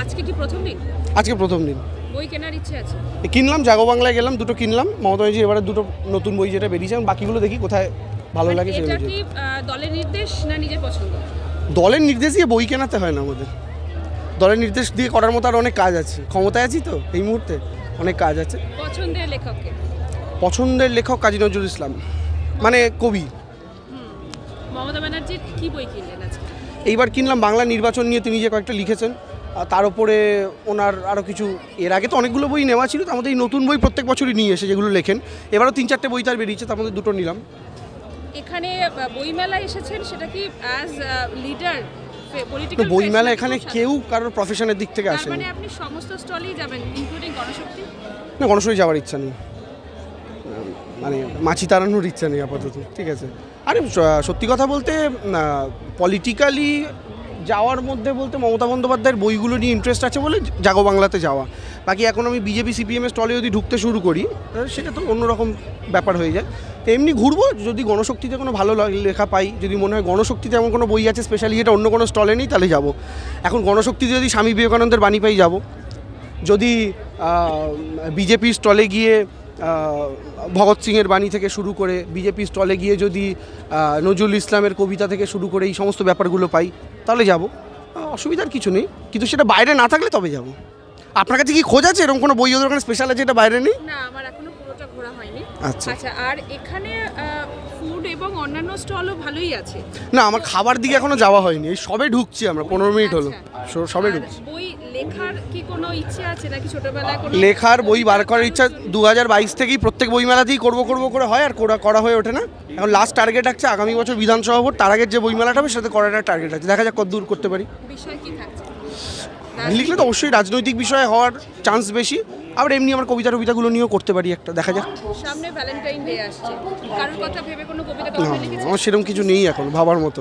আজকে কি প্রথম দিন? আজকে প্রথম দিন। বই কেনার ইচ্ছে আছে? কিনলাম, জাগো বাংলায় গেলাম, দুটো কিনলাম। মমতা ব্যানার্জি এবারে দুটো নতুন বই যেটা বেরিয়েছে, বাকিগুলো দেখি কোথায় ভালো লাগে এটা সেগুলো। কি দলের নির্দেশ না নিজের পছন্দ? দলের নির্দেশ দিয়ে বই কেনাতে হয় না আমাদের। দলের নির্দেশ দিয়ে করার মতো আর অনেক কাজ আছে। ক্ষমতায় আছি তো এই মুহূর্তে, অনেক কাজ আছে। পছন্দের লেখককে? পছন্দের লেখক কাজী নজরুল ইসলাম, মানে কবি। মমতা ব্যানার্জির কি বই কিনলেন আজকে? এইবার কিনলাম বাংলা নির্বাচন নিয়ে তিনি যে কয়েকটা লিখেছেন, আর তার উপরে ওনার আরও কিছু, এর আগে তো অনেকগুলো বই নেওয়া ছিল, তার মধ্যে এই নতুন বই প্রত্যেক বছরই নিয়ে এসে যেগুলো লেখেন। এবারও 3-4টে বই তার বেরিয়েছে, তার মধ্যে দুটো নিলাম। এখানে বইমেলায় এসেছেন, সেটা কি অ্যাজ লিডার তো বইমেলা এখানে কেউ কারোর প্রফেশনের দিক থেকে আসেনি। মানে আপনি সমস্ত স্টলেই যাবেন ইনক্লুডিং গণশক্তি? না, গণশক্তি যাওয়ার ইচ্ছা নেই, মানে মাছি তাড়ানোর ইচ্ছা নেই আপাতত। ঠিক আছে, আরে সত্যি কথা বলতে পলিটিক্যালি যাওয়ার মধ্যে বলতে মমতা বন্দ্যোপাধ্যায়ের বইগুলো নিয়ে ইন্টারেস্ট আছে বলে জাগো বাংলাতে যাওয়া। বাকি এখন আমি বিজেপি সিপিএমের স্টলে যদি ঢুকতে শুরু করি সেটা তো অন্যরকম ব্যাপার হয়ে যায়। তো এমনি ঘুরবো, যদি গণশক্তিতে কোনো ভালো লেখা পাই, যদি মনে হয় গণশক্তিতে এমন কোনো বই আছে স্পেশালি যেটা অন্য কোনো স্টলে নেই, তাহলে যাব। এখন গণশক্তিতে যদি স্বামী বিবেকানন্দের বাণী পাই যাব, যদি বিজেপি স্টলে গিয়ে ভগৎ সিংয়ের বাণী থেকে শুরু করে, বিজেপি স্টলে গিয়ে যদি নজরুল ইসলামের কবিতা থেকে শুরু করে এই সমস্ত ব্যাপারগুলো পাই, তাহলে যাব। অসুবিধার কিছু নেই, কিন্তু সেটা বাইরে না থাকলে তবে যাব। আপনার কাছে কি খোঁজ আছে এরকম কোনো বই ওদের ওখানে স্পেশাল আছে যেটা বাইরে নেই? না, আমার এখনো পুরোটা ঘোরা হয়নি। আচ্ছা, আর এখানে ফুড এবং অন্যান্য স্টলও ভালোই আছে। না, আমার খাবার দিকে এখনো যাওয়া হয়নি, এই সবে ঢুকছি আমরা, 15 মিনিট হলো সবে ঢুকছি। বই লেখার কি কোনো ইচ্ছে আছে নাকি ছোটবেলায় কোনো? লেখার বই বার করার ইচ্ছা 2022 থেকেই প্রত্যেক বইমেলাতেই করবো করে হয়, আর করা হয়ে ওঠে না। এখন লাস্ট টার্গেট আছে আগামী বছর বিধানসভা ভোট, তার আগের যে বইমেলাটা হবে সেটাতে করার একটা টার্গেট আছে, দেখা যাক কত দূর করতে পারি। বিষয় কি থাকছে? লিখলে তো অবশ্যই রাজনৈতিক বিষয়ে হওয়ার চান্স বেশি, আবার এমনি আমার কবিতাগুলো নিয়েও করতে পারি একটা, দেখা যাক। সামনে ভ্যালেন্টাইন ডে আসছে, কারোর কথা ভেবে কোনো কবিতা লিখেছেন? আমার সেরকম কিছু নেই এখন ভাবার মতো।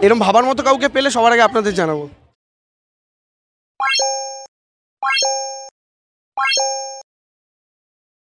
এরকম ভাবার মতো কাউকে পেলে সবার আগে আপনাদের জানাবো।